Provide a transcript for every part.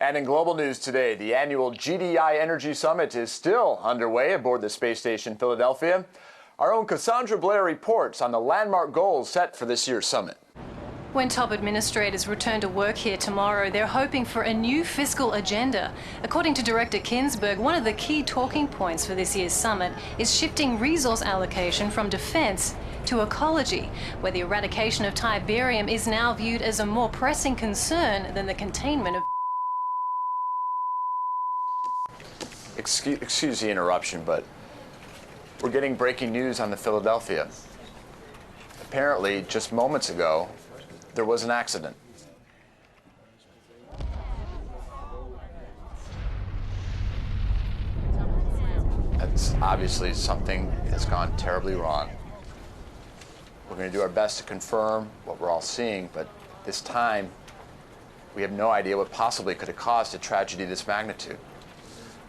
And in global news today, the annual GDI Energy Summit is still underway aboard the space station Philadelphia. Our own Cassandra Blair reports on the landmark goals set for this year's summit. When top administrators return to work here tomorrow, they're hoping for a new fiscal agenda. According to Director Kinsberg, one of the key talking points for this year's summit is shifting resource allocation from defense to ecology, where the eradication of Tiberium is now viewed as a more pressing concern than the containment of... Excuse the interruption, but we're getting breaking news on the Philadelphia. Apparently, just moments ago, there was an accident. That's obviously something that's gone terribly wrong. We're going to do our best to confirm what we're all seeing, but this time, we have no idea what possibly could have caused a tragedy of this magnitude.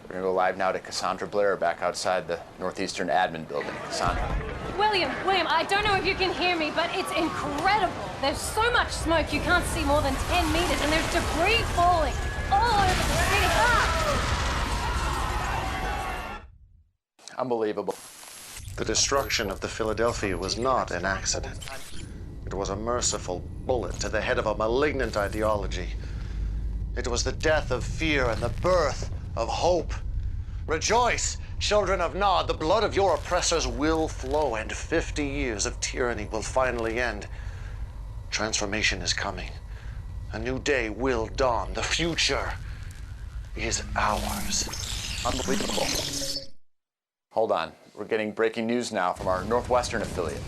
We're going to go live now to Cassandra Blair back outside the Northeastern Admin Building. Cassandra. William, I don't know if you can hear me, but it's incredible. There's so much smoke you can't see more than 10 meters, and there's debris falling all over the city. Unbelievable. The destruction of the Philadelphia was not an accident. It was a merciful bullet to the head of a malignant ideology. It was the death of fear and the birth of hope. Rejoice, children of Nod, the blood of your oppressors will flow, and 50 years of tyranny will finally end. Transformation is coming. A new day will dawn. The future is ours. Unbelievable. Hold on. We're getting breaking news now from our Northwestern affiliate.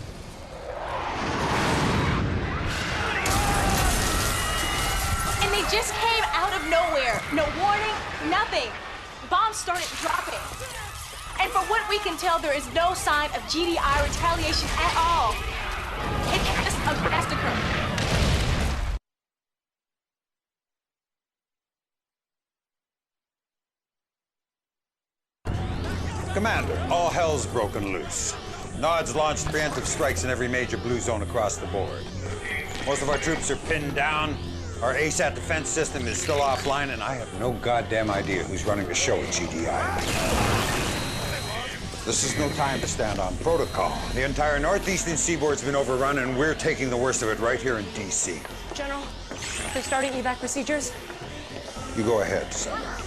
And they just came out of nowhere. No warning, nothing. Bombs started dropping. And from what we can tell, there is no sign of GDI retaliation at all. It's just a massacre. Commander, all hell's broken loose. Nod's launched preemptive strikes in every major blue zone across the board. Most of our troops are pinned down. Our ASAT defense system is still offline, and I have no goddamn idea who's running the show at GDI. This is no time to stand on protocol. The entire northeastern seaboard's been overrun, and we're taking the worst of it right here in D.C. General, they're starting evac procedures. You go ahead, Sandra.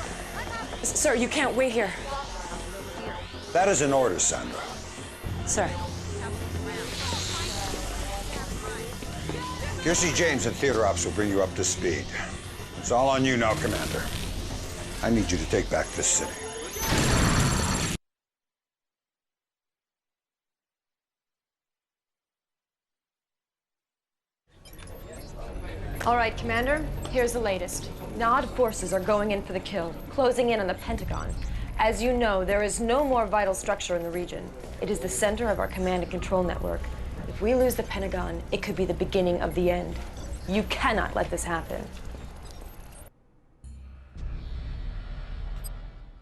Sir, you can't wait here. That is an order, Sandra. Sir. Kiersey James and Theater Ops will bring you up to speed. It's all on you now, Commander. I need you to take back this city. All right, Commander, here's the latest. Nod forces are going in for the kill, closing in on the Pentagon. As you know, there is no more vital structure in the region. It is the center of our command and control network. If we lose the Pentagon, it could be the beginning of the end. You cannot let this happen.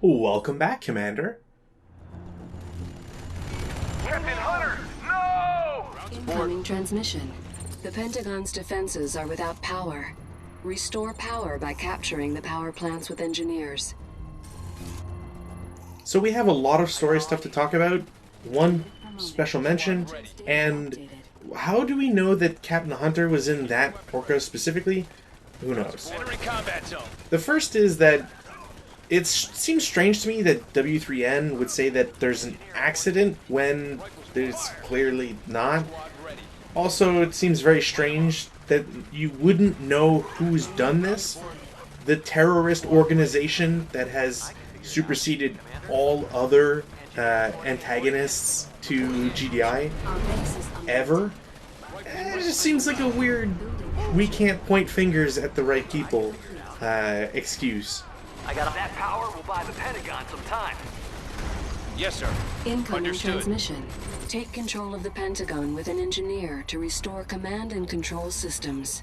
Welcome back, Commander. Captain Hunter, no! Incoming transmission. The Pentagon's defenses are without power. Restore power by capturing the power plants with engineers. So we have a lot of story stuff to talk about. One special mention, and how do we know that Captain Hunter was in that orca specifically? Who knows? The first is that it seems strange to me that W3N would say that there's an accident when there's clearly not. Also, it seems very strange that you wouldn't know who's done this. The terrorist organization that has superseded all other antagonists to GDI ever. It just seems like a weird, we can't point fingers at the right people excuse. I got that power will buy the Pentagon some time. Yes, sir. Incoming transmission. Take control of the Pentagon with an engineer to restore command and control systems.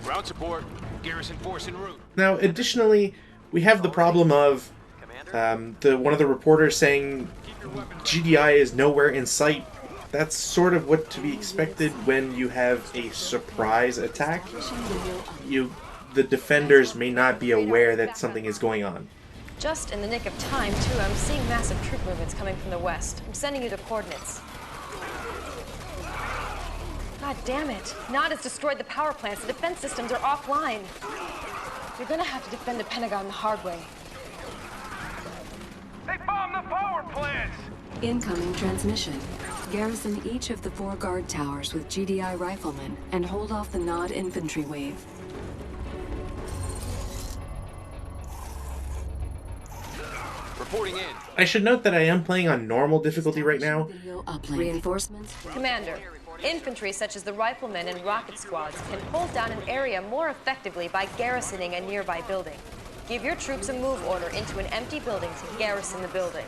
Ground support. Garrison force en route. Now, additionally, we have the problem of one of the reporters saying GDI is nowhere in sight. That's sort of what to be expected when you have a surprise attack. You the defenders may not be aware that something is going on. Just in the nick of time, too, I'm seeing massive troop movements coming from the west. I'm sending you the coordinates. God damn it. Nod has destroyed the power plants. The defense systems are offline. You're gonna have to defend the Pentagon the hard way. They bombed the power plants! Incoming transmission. Garrison each of the 4 guard towers with GDI riflemen and hold off the Nod infantry wave. Reporting in. I should note that I am playing on normal difficulty right now. Video uplink. Reinforcements. Commander, infantry such as the riflemen and rocket squads can hold down an area more effectively by garrisoning a nearby building. Give your troops a move order into an empty building to garrison the building.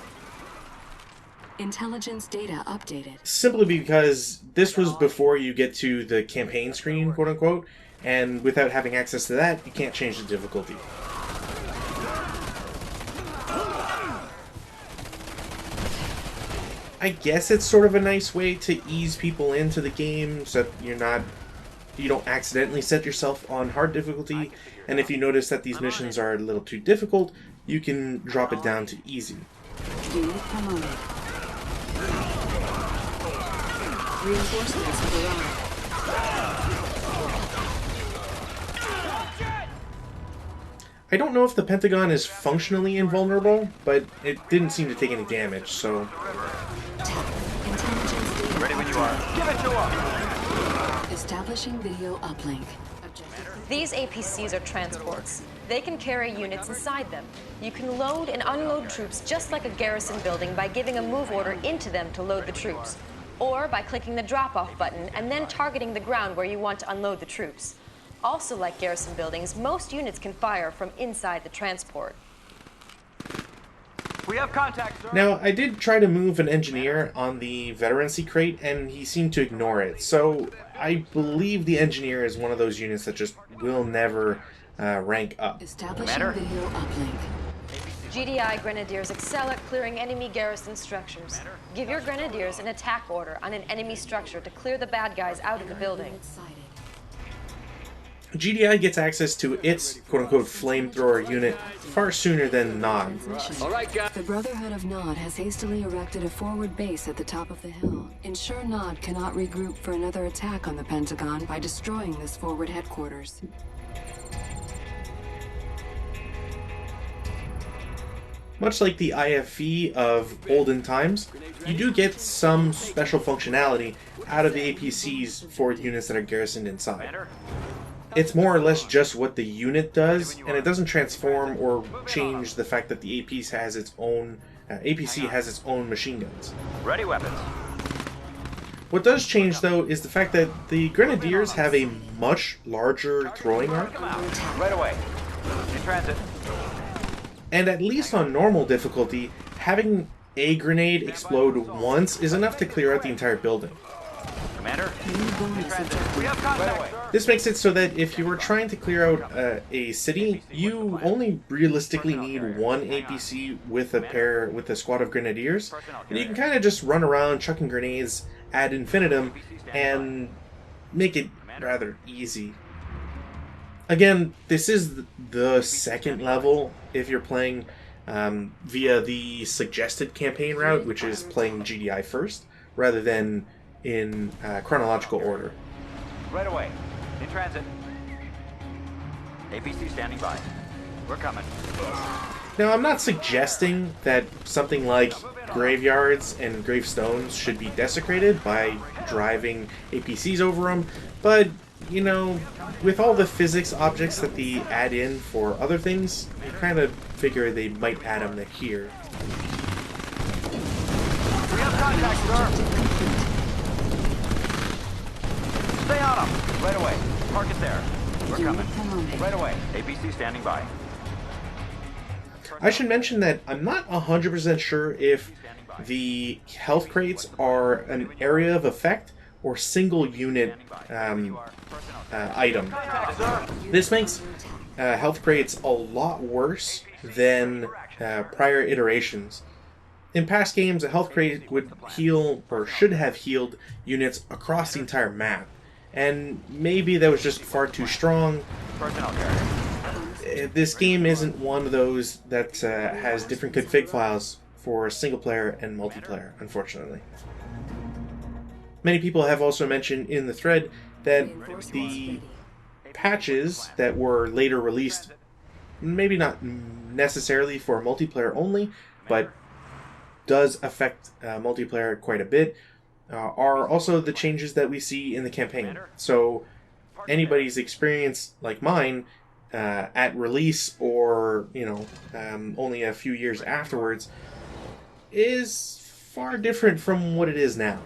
Intelligence data updated. Simply because this was before you get to the campaign screen, quote unquote, and without having access to that, you can't change the difficulty. I guess it's sort of a nice way to ease people into the game so that you don't accidentally set yourself on hard difficulty, and if you notice that these missions are a little too difficult, you can drop it down to easy. Unit promoted. Reinforcements have arrived. I don't know if the Pentagon is functionally invulnerable, but it didn't seem to take any damage, so... Intelligence data. Ready when you are. Give it to them! Establishing video uplink. These APCs are transports. They can carry units inside them. You can load and unload troops just like a garrison building by giving a move order into them to load the troops, or by clicking the drop-off button and then targeting the ground where you want to unload the troops. Also, like garrison buildings, most units can fire from inside the transport. We have contact, sir. Now, I did try to move an engineer on the veterancy crate, and he seemed to ignore it, so I believe the engineer is one of those units that just will never rank up. Establishing video uplink. GDI Grenadiers excel at clearing enemy garrison structures. Give your Grenadiers an attack order on an enemy structure to clear the bad guys out of the building. GDI gets access to its quote-unquote flamethrower unit far sooner than Nod. All right, guys. The Brotherhood of Nod has hastily erected a forward base at the top of the hill. Ensure Nod cannot regroup for another attack on the Pentagon by destroying this forward headquarters. Much like the IFV of olden times, you do get some special functionality out of the APCs for units that are garrisoned inside. It's more or less just what the unit does, and it doesn't transform or change the fact that the APC has its own machine guns. Ready weapons. What does change, though, is the fact that the Grenadiers have a much larger throwing arc, Right away. In transit. and at least on normal difficulty, having a grenade explode once is enough to clear out the entire building. Commander. In transit. We have contact, sir. This makes it so that if you were trying to clear out a city, you only realistically need one APC with a squad of Grenadiers, and you can kind of just run around chucking grenades ad infinitum and make it rather easy. Again, this is the second level if you're playing via the suggested campaign route, which is playing GDI first, rather than in chronological order. Right away. In transit. APC standing by. We're coming. Now, I'm not suggesting that something like graveyards and gravestones should be desecrated by driving APCs over them, but, you know, with all the physics objects that they add in for other things, you kind of figure they might add them here. We have contact, sir. Stay on them. Right away. Target there. We're coming. Right away. APC standing by. I should mention that I'm not 100% sure if the health crates are an area of effect or single unit item. This makes health crates a lot worse than prior iterations. In past games, a health crate would heal, or should have healed, units across the entire map. and maybe that was just far too strong. Personnel carrier. This game isn't one of those that has different config files for single player and multiplayer, unfortunately. Many people have also mentioned in the thread that the patches that were later released, maybe not necessarily for multiplayer only, but does affect multiplayer quite a bit, are also the changes that we see in the campaign. So anybody's experience like mine at release, or only a few years afterwards, is far different from what it is now.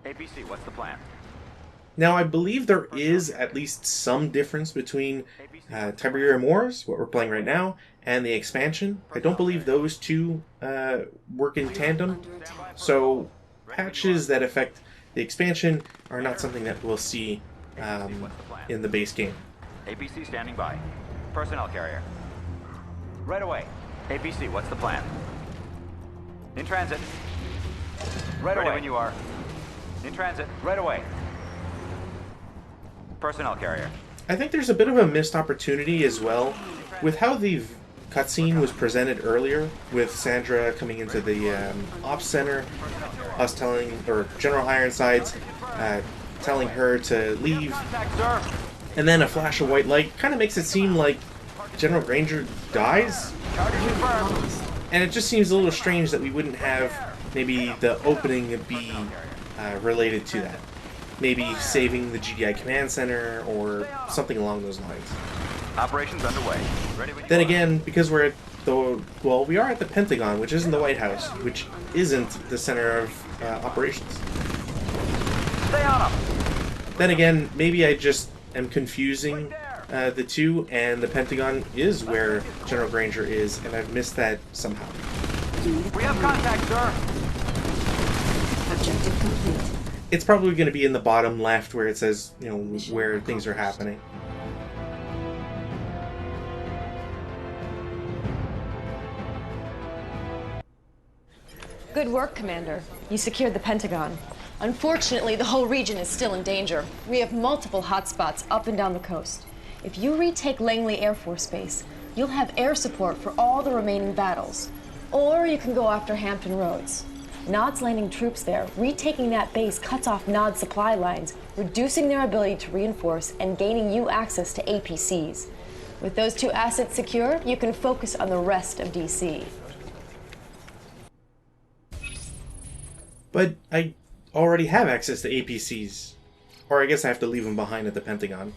APC, what's the plan? Now, I believe there is at least some difference between Tiberium Wars, what we're playing right now, and the expansion. I don't believe those two work in tandem. So patches that affect the expansion are not something that we'll see in the base game. APC standing by. Personnel carrier. Right away. APC, what's the plan? In transit. Right away. Ready when you are. In transit. Right away. Personnel carrier. I think there's a bit of a missed opportunity as well with how the cutscene was presented earlier, with Sandra coming into the ops center, us telling, or General Ironsides telling her to leave, and then a flash of white light kind of makes it seem like General Granger dies. And it just seems a little strange that we wouldn't have maybe the opening be related to that. Maybe saving the GDI command center or something along those lines. Operations underway. Ready when you Then are. again, because we're at the, well, we are at the Pentagon, which isn't the White House, which isn't the center of operations. Stay on them. Then again, maybe I just am confusing the two, and the Pentagon is where General Granger is, and I've missed that somehow. We have contact, sir. Objective complete. It's probably going to be in the bottom left where it says, where things are happening. Good work, Commander. You secured the Pentagon. Unfortunately, the whole region is still in danger. We have multiple hotspots up and down the coast. If you retake Langley Air Force Base, you'll have air support for all the remaining battles. Or you can go after Hampton Roads. Nod's landing troops there. Retaking that base cuts off Nod's supply lines, reducing their ability to reinforce and gaining you access to APCs. With those two assets secure, you can focus on the rest of DC. But I already have access to APCs. Or I guess I have to leave them behind at the Pentagon.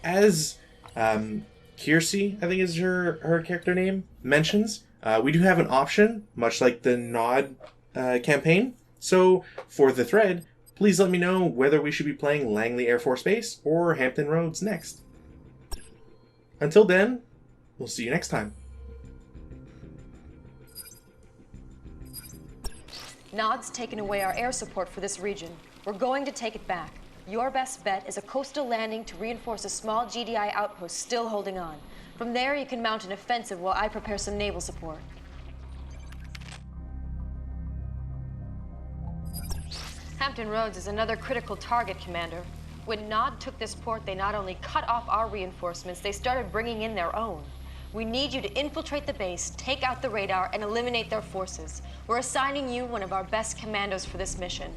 As Kiersey, I think is her character name, mentions, we do have an option, much like the Nod campaign. So, for the thread, please let me know whether we should be playing Langley Air Force Base or Hampton Roads next. Until then, we'll see you next time. Nod's taken away our air support for this region. We're going to take it back. Your best bet is a coastal landing to reinforce a small GDI outpost still holding on. From there, you can mount an offensive while I prepare some naval support. Hampton Roads is another critical target, Commander. When Nod took this port, they not only cut off our reinforcements, they started bringing in their own. We need you to infiltrate the base, take out the radar, and eliminate their forces. We're assigning you one of our best commandos for this mission.